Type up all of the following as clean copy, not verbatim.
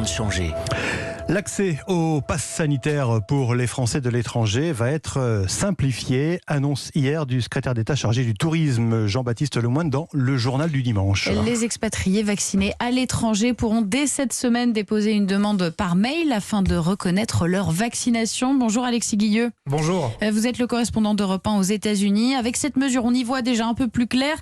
monde changer. L'accès au pass sanitaire pour les Français de l'étranger va être simplifié, annonce hier du secrétaire d'État chargé du tourisme Jean-Baptiste Lemoyne dans le journal du dimanche. Les expatriés vaccinés à l'étranger pourront dès cette semaine déposer une demande par mail afin de reconnaître leur vaccination. Bonjour Alexis Guilleux. Bonjour. Vous êtes le correspondant d'Europe 1 aux États-Unis. Avec cette mesure, on y voit déjà un peu plus clair,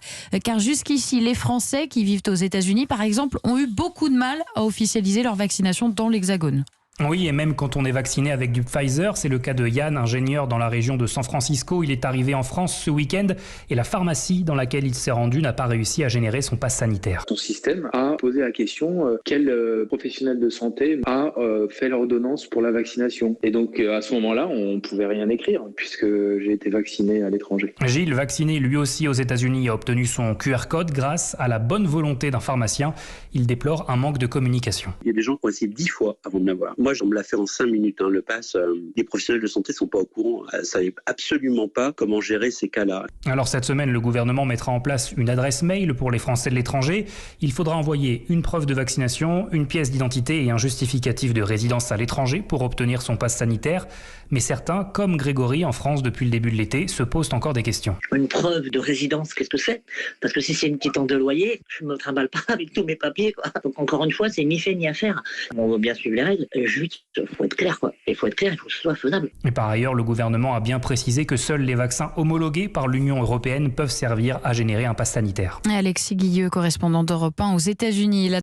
car jusqu'ici, les Français qui vivent aux États-Unis, par exemple, ont eu beaucoup de mal à officialiser leur vaccination dans l'Hexagone. Oui, et même quand on est vacciné avec du Pfizer, c'est le cas de Yann, ingénieur dans la région de San Francisco. Il est arrivé en France ce week-end et la pharmacie dans laquelle il s'est rendu n'a pas réussi à générer son pass sanitaire. Ton système a posé la question quel professionnel de santé a fait l'ordonnance pour la vaccination. Et donc à ce moment-là, on ne pouvait rien écrire puisque j'ai été vacciné à l'étranger. Gilles, vacciné lui aussi aux États-Unis, a obtenu son QR code grâce à la bonne volonté d'un pharmacien. Il déplore un manque de communication. Il y a des gens qui ont essayé 10 fois avant de l'avoir. Moi, on me l'a fait en 5 minutes, le pass. Les professionnels de santé ne sont pas au courant, ne savaient absolument pas comment gérer ces cas-là. Alors cette semaine, le gouvernement mettra en place une adresse mail pour les Français de l'étranger. Il faudra envoyer une preuve de vaccination, une pièce d'identité et un justificatif de résidence à l'étranger pour obtenir son pass sanitaire. Mais certains, comme Grégory en France depuis le début de l'été, se posent encore des questions. Une preuve de résidence, qu'est-ce que c'est ? Parce que si c'est une quittance de loyer, je ne me trimballe pas avec tous mes papiers, quoi. Donc encore une fois, c'est ni fait ni à faire. On va bien suivre les règles, juste, il faut être clair, quoi. Il faut être clair, il faut que ce soit faisable. Et par ailleurs, le gouvernement a bien précisé que seuls les vaccins homologués par l'Union européenne peuvent servir à générer un pass sanitaire. Alexis Guilleux, correspondant d'Europe 1 aux États-Unis.